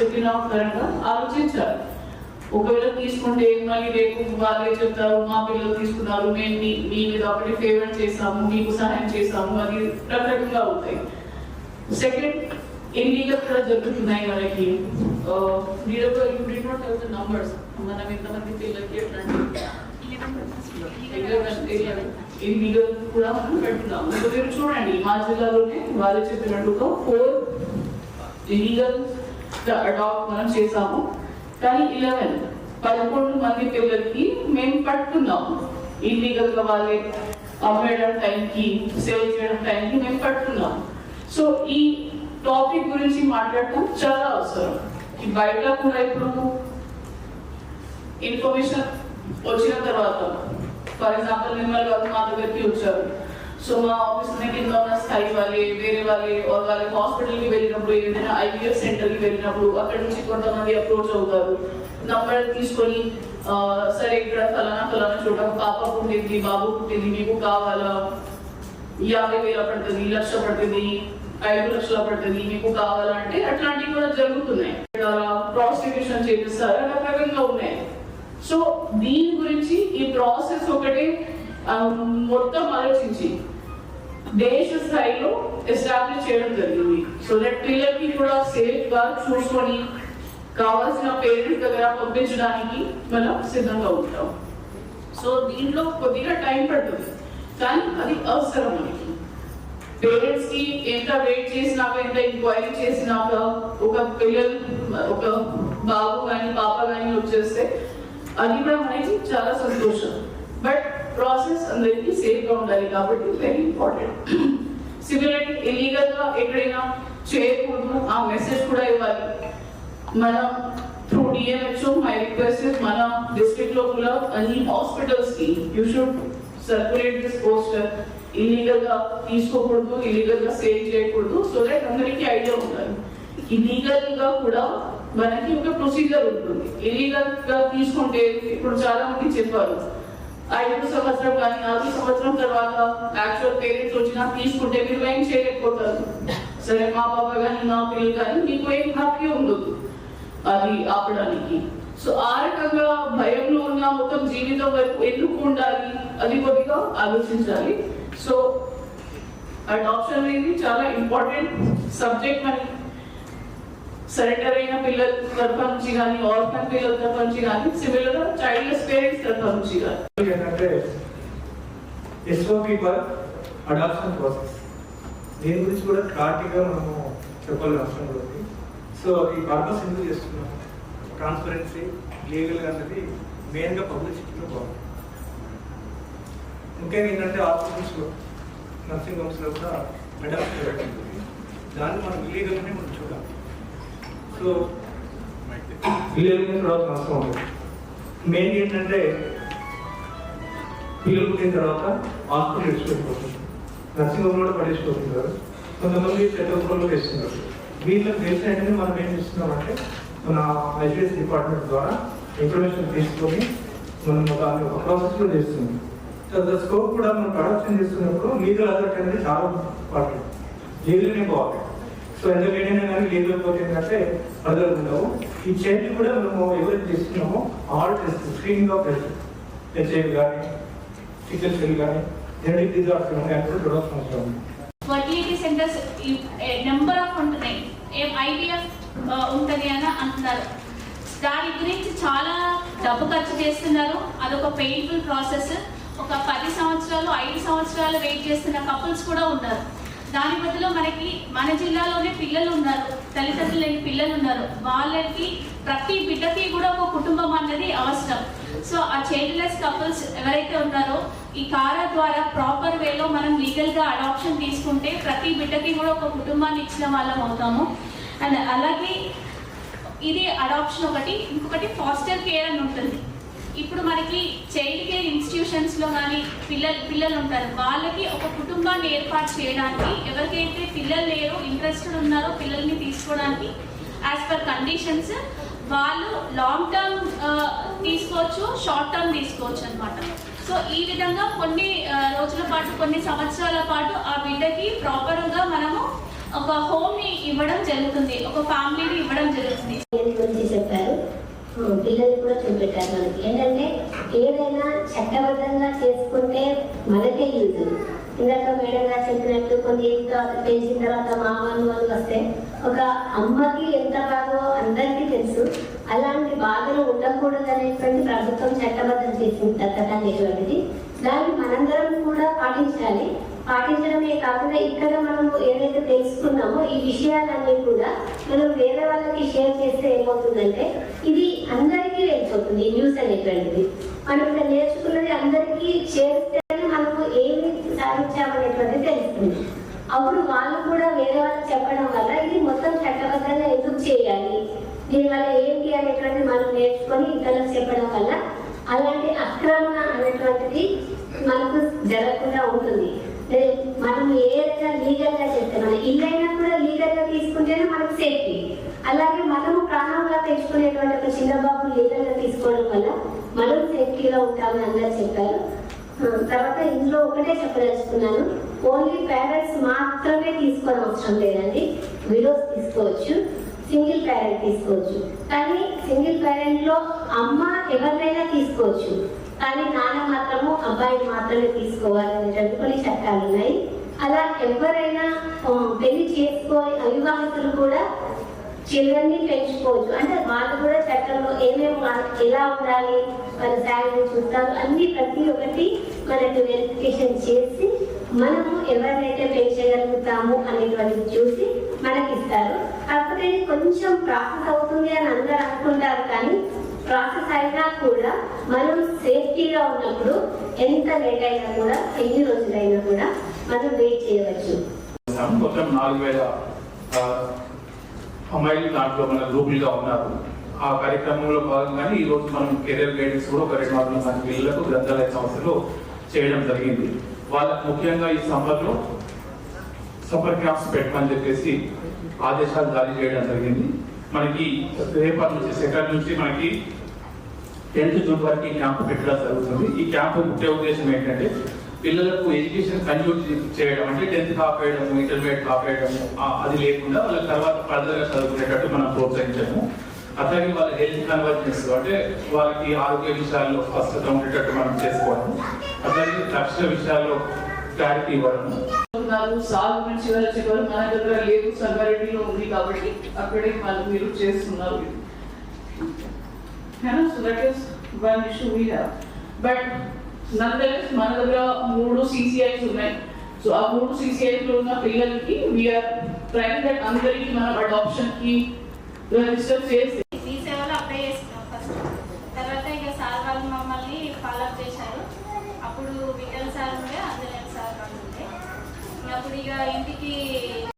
చెప్పిన పరంగా ఆలోచించాలి. ఒకవేళ తీసుకుంటే మళ్ళీ రేపు వాళ్ళే చెప్తారు మా పిల్లలు తీసుకున్నారు, మేము మీ మీద ఒకటి ఫేవర్ చేసాము, మీకు సహాయం చేసాము, అది రకరకంగా అవుతాయి. సెకండ్, ఇల్లీగల్ కూడా జరుగుతున్నాయి మనకి. నంబర్స్ మనం ఎంతమంది పిల్లలకి ఎట్లాంటి ఇల్లీగల్ కూడా మనం పెడుతున్నాము. మీరు చూడండి, మా జిల్లాలోనే వాళ్ళు చెప్పినట్టుగా 4 ఇల్లీగల్ అడాప్ట్ మనం చేసాము. కానీ 11 మంది పిల్లలకి మేము పట్టుకున్నాము. ఇల్లీగల్ గా వాళ్ళే అమ్మేయడం టైంకి, సేల్ చేయడం టైంకి మేము పట్టుకున్నాము. సో ఈ టాపిక్ గురించి మాట్లాడటం చాలా అవసరం. బయట కూడా ఇప్పుడు ఇన్ఫర్మేషన్ వచ్చిన తర్వాత, ఫర్ ఎగ్జాంపుల్ నిర్మల్ గారు మా దగ్గరికి వచ్చారు. సో మా ఆఫీస్ కింద ఉన్న స్థాయి వాళ్ళే, వేరే వాళ్ళే వాళ్ళ హాస్పిటల్కి వెళ్ళినప్పుడు, ఏదైనా IVF సెంటర్కి వెళ్ళినప్పుడు అక్కడ నుంచి కొంతమంది అప్రోచ్ అవుతారు. నంబర్ తీసుకొని సరే ఇక్కడ ఫలానా చోట పాప పుట్టింది, బాబు పుట్టింది, మీకు కావాలా, 50,000 పడుతుంది, 1,00,000 పడుతుంది, 5 లక్షలు పడుతుంది, మీకు కావాలంటే అట్లాంటివి కూడా జరుగుతున్నాయి. ప్రాస్టిట్యూషన్ చేపిస్తారు, రకరకంగా ఉన్నాయి. సో దీని గురించి ఈ ప్రాసెస్ ఒకటే మొత్తం ఆలోచించి దేశ స్థాయిలో ఎస్టాబ్లిష్ చేయడం జరిగింది. సో దట్ పిల్లలకి కూడా సేఫ్ గా చూసుకొని కావాల్సిన పేరెంట్స్ దగ్గర పంపించడానికి మనం సిద్ధంగా ఉంటాం. సో దీంట్లో కొద్దిగా టైం పడుతుంది, కానీ అది అవసరం మనకి. పేరెంట్స్ కి ఎంత వెయిట్ చేసినాక, ఎంత ఎంక్వైరీ చేసినాక ఒక ఒక బాబు కానీ పాప కానీ వచ్చేస్తే అది కూడా మనకి చాలా సంతోషం. బట్ ప్రాసెస్ అందరికీ సేఫ్ గా ఉండాలి కాబట్టి వెరీ ఇంపార్టెంట్. సిమిలర్లీ ఇల్లీగల్ గా ఎక్కడైనా చేయకూడదు, ఆ మెసేజ్ కూడా ఇవ్వాలి. మనం through DMHO my request is మన డిస్ట్రిక్ట్ లో కూడా అన్ని హాస్పిటల్స్ కి you should circulate this poster. Illegal గా తీసుకోకూడదు, ఇల్లీగల్ గా సేల్ చేయకూడదు, సో దట్ అందరికీ ఐడియా ఉండాలి. ఇల్లీగల్ గా కూడా మనకి ఒక ప్రొసీజర్ ఉంటుంది. ఇల్లీగల్ గా తీసుకుంటే ఇప్పుడు చాలా మంది చెప్పారు 5 సంవత్సరం కానీ 4 సంవత్సరం తర్వాత యాక్చువల్ పేరెంట్స్ వచ్చినా తీసుకుంటే మీరు ఏం చేయలేకపోతారు. సరే మా పాప కానీ మా పిల్లలు కానీ మీకు ఏం హ్యాపీ ఉండదు అది ఆపడానికి. సో ఆ రకంగా భయంలో ఉన్న మొత్తం జీవితం వరకు ఎందుకు ఉండాలి, అది కొద్దిగా ఆలోచించాలి. సో అడాప్షన్ అనేది చాలా ఇంపార్టెంట్ సబ్జెక్ట్. మరి సరెండర్ అయిన పిల్లల తరఫు నుంచి కానీ, ఆర్ఫన్ పిల్లల తరఫు నుంచి కానీ, సిమిలర్ గా చైల్డ్లెస్ పేరెంట్స్ తరఫు నుంచి కానీ ఏంటంటే SOP ఫర్ అడాప్షన్ ప్రాసెస్, దీని గురించి కూడా క్లారిటీగా మనము చెప్పాల్సిన అవసరం ఉంది. సో ఈ పర్పస్ ఎందుకు చేస్తున్నాము, ట్రాన్స్పరెన్సీ, లీగల్గా అనేది మెయిన్గా పబ్లిసిటీలో బాగుంది. ముఖ్యంగా ఏంటంటే హాస్పిటల్స్లో, నర్సింగ్ హోమ్స్లో కూడా అడాప్షన్ జరుగుతుంది. దాన్ని మనం ఇల్లీగల్గానే మనం చూడాలి. సో ఇల్లీగల్గా చూడాల్సిన అవసరం ఉంది. మెయిన్ ఏంటంటే పిల్లలు పుట్టిన తర్వాత హాస్పిటల్ ఇచ్చిపోతుంది, నర్సింగ్ హోమ్ కూడా పడేసిపోతున్నారు, కొంతమంది పెద్దలో వేస్తున్నారు. వీళ్ళకి తెలిసిన వెంటనే మనం ఏం చేస్తున్నామంటే మన ICS డిపార్ట్మెంట్ ద్వారా ఇన్ఫర్మేషన్ తీసుకొని మనం దాన్ని ఒక ప్రాసెస్లో చేస్తున్నాం. సో ద స్కోప్ కూడా మనం ప్రొడక్షన్ చేస్తున్నప్పుడు లీగల్ అథారిటీ అనేది చాలా ఇంపార్టెంట్. లీగల్నే పోవాలి. సో ఎంత లేడైనా కానీ లీగల్ పోతే ఏంటంటే అదర్ ఉండవు. ఈ చైల్డ్ కూడా మనము ఎవరైతే చేస్తున్నామో all test, screening of test, HIV కానీ, సికిల్ సెల్ కానీ, జెనెటిక్ డిజార్డర్స్ కానీ అక్కడ చూడాల్సిన అవసరం ఉంది. ఫర్టిలిటీ సెంటర్స్ నెంబర్ ఆఫ్ ఉంటున్నాయి, IVF ఉంటుంది అని అంటున్నారు. దాని గురించి చాలా డబ్బు ఖర్చు చేస్తున్నారు. అదొక పెయిన్ఫుల్ ప్రాసెస్. ఒక 10 సంవత్సరాలు 5 సంవత్సరాలు వెయిట్ చేస్తున్న కపుల్స్ కూడా ఉన్నారు. దాని బదులు మనకి మన జిల్లాలోనే పిల్లలు ఉన్నారు, తల్లిదండ్రులు లేని పిల్లలు ఉన్నారు. వాళ్ళకి ప్రతి బిడ్డకి కూడా ఒక కుటుంబం అన్నది అవసరం. సో ఆ చైల్డ్లెస్ కపుల్స్ ఎవరైతే ఉన్నారో ఈ కారా ద్వారా ప్రాపర్ వేలో మనం లీగల్గా అడాప్షన్ తీసుకుంటే ప్రతి బిడ్డకి కూడా ఒక కుటుంబాన్ని ఇచ్చిన వాళ్ళం అవుతాము. అండ్ అలాగే ఇది అడాప్షన్ ఒకటి. ఇంకొకటి ఫాస్టర్ కేర్ అని ఉంటుంది. ఇప్పుడు మనకి చైల్డ్ కేర్ ఇన్స్టిట్యూషన్స్లో కానీ పిల్లలు ఉంటారు, వాళ్ళకి ఒక కుటుంబాన్ని ఏర్పాటు చేయడానికి, ఎవరికైతే పిల్లలు లేరో ఇంట్రెస్టెడ్ ఉన్నారో పిల్లల్ని తీసుకోవడానికి యాజ్ పర్ కండిషన్స్ వాళ్ళు లాంగ్ టర్మ్ తీసుకోవచ్చు, షార్ట్ టర్మ్ తీసుకోవచ్చు అనమాట. సో ఈ విధంగా కొన్ని రోజుల పాటు, కొన్ని సంవత్సరాల పాటు ఆ బిడ్డకి ప్రాపర్గా మనము ఒక హోమ్ని ఇవ్వడం జరుగుతుంది, ఒక ఫ్యామిలీని ఇవ్వడం జరుగుతుంది. పిల్లలు కూడా చూపెట్టారు మనకి. ఏంటంటే ఏదైనా చట్టబద్ధంగా చేసుకుంటే మనకే యూజ్. ఇందాక మేడం గారు చెప్పినట్టు కొన్ని పెంచిన తర్వాత మామూలు వాళ్ళు వస్తే ఒక అమ్మకి ఎంత బాధో అందరికీ తెలుసు. అలాంటి బాధలు ఉండకూడదు అనేటువంటి ప్రభుత్వం చట్టబద్ధం చేసింది దత్తత అనేటువంటిది. దాన్ని మనందరం కూడా పాటించాలి. పాటించడమే కాకుండా ఇక్కడ మనం ఏదైతే తెలుసుకున్నామో ఈ విషయాలన్నీ కూడా మనం వేరే వాళ్ళకి షేర్ చేస్తే ఏమవుతుందంటే ఇది అందరికీ వెళ్ళిపోతుంది. ఈ న్యూస్ అనేటువంటిది మనం ఇక్కడ నేర్చుకున్నది అందరికీ చేస్తేనే మనము ఏమి సాధించామనేటువంటిది తెలుస్తుంది. అప్పుడు వాళ్ళు కూడా వేరే వాళ్ళకి చెప్పడం వల్ల ఇది మొత్తం చట్టబద్ధంగా ఎందుకు చేయాలి, దీనివల్ల ఏంటి అనేటువంటిది మనం నేర్చుకొని ఇతరులకు చెప్పడం వల్ల అలాంటి ఆక్రమణ అనేటువంటిది మనకు జరగకుండా ఉంటుంది. మనం ఏదైనా లీగల్ గా చేస్తే మన ఇల్లైనా కూడా లీగల్ గా తీసుకుంటేనే మనకు సేఫ్టీ. అలాగే మనము ప్రాణంగా తెచ్చుకునేటువంటి ఒక చిన్న బాబు లీగల్ గా తీసుకోవడం వల్ల మనం సేఫ్టీగా ఉంటామని అందరూ చెప్పారు. తర్వాత ఇందులో ఒకటే చెప్పదలుచుకున్నాను, ఓన్లీ పేరెంట్స్ మాత్రమే తీసుకోవడం అవసరం లేదండి. విడోస్ తీసుకోవచ్చు, సింగిల్ పేరెంట్ తీసుకోవచ్చు. కానీ సింగిల్ పేరెంట్ లో అమ్మ ఎవరినైనా తీసుకోవచ్చు, కానీ నాన్న మాత్రము అబ్బాయిని మాత్రమే తీసుకోవాలనేటువంటి కొన్ని చట్టాలు ఉన్నాయి. అలా ఎవరైనా పెళ్లి చేసుకొని అవివాహితులు కూడా చిల్డ్రన్ని పెంచుకోవచ్చు. అంటే వాళ్ళు కూడా చట్టంలో ఏమేమి ఎలా ఉండాలి, వాళ్ళ శాలరీ చూస్తారు, అన్ని ప్రతి ఒక్కటి మనకి వెరిఫికేషన్ చేసి మనము ఎవరినైతే పెంచగలుగుతాము అనేటువంటిది చూసి మనకి ఇస్తారు. కాకపోతే ఇది కొంచెం ప్రాసెస్ అవుతుంది అని అందరూ అనుకుంటారు, కానీ ప్రాసెస్ అయినా కూడా మనం సేఫ్టీగా ఉన్నప్పుడు ఎంత లేట్ అయినా కూడా ఎన్ని రోజులైనా కూడా మనం వెయిట్ చేయవచ్చు. మొత్తం 4000 అమ్మాయిలు దాంట్లో మన గ్రూపులుగా ఉన్నారు. ఆ కార్యక్రమంలో భాగంగానే ఈ రోజు మనం కెరీర్ గైడెన్స్ కూడా ఒక 200 మంది పిల్లలకు గ్రంథాలయ సంస్థలో చేయడం జరిగింది. వాళ్ళకు ముఖ్యంగా ఈ సమ్మర్లో సమ్మర్ క్యాంప్స్ పెట్టమని చెప్పేసి ఆదేశాలు జారీ చేయడం జరిగింది. మనకి రేపటి నుంచి 2nd నుంచి మనకి 10th జూన్ వరకు ఈ క్యాంప్ పెట్టడం జరుగుతుంది. ఈ క్యాంప్ ముఖ్య ఉద్దేశం ఏంటంటే పిల్లలకు ఎడ్యుకేషన్ కంటిన్యూ చేయడం, అంటే 10th ఆపేయడం, ఇంటర్మీడియట్ ఆపేయడం అది లేకుండా వాళ్ళకి తర్వాత ఫర్దర్గా చదువుకునేటట్టు మనం ప్రోత్సహించాము. అట్లాగే వాళ్ళ హెల్త్ కన్వర్జెన్స్, అంటే వాళ్ళకి ఆరోగ్య విషయాల్లో స్పష్టత ఉండేటట్టు మనం చేసుకోవడం, అట్లాగే లక్ష్య విషయాల్లో క్లారిటీ ఇవ్వడం. సాగు నుంచి చివరి మన దగ్గర లేదు, సంగారెడ్డిలో ఉంది కాబట్టి అక్కడే మీరు చేస్తున్నారు. So that is one issue we have. But nonetheless, మన దగ్గర 3 CCIs ఉన్నాయి. సో ఆ 3 CCIs లో ఉన్న పిల్లలకి వీఆర్ ట్రైన్ దట్ అందరికి మనం అడాప్షన్ కి రిజిస్టర్ చేసి ఈ సేవలో అప్లై చేసుకున్నాం ఫస్ట్. తర్వాత ఇక సార్ వాళ్ళు మమ్మల్ని ఫాలోఅప్ చేశారు. అప్పుడు విఠల్ సార్ ఉండే, అంజనేయ సార్ వాళ్ళు ఉండే. అప్పుడు ఇక ఇంటికి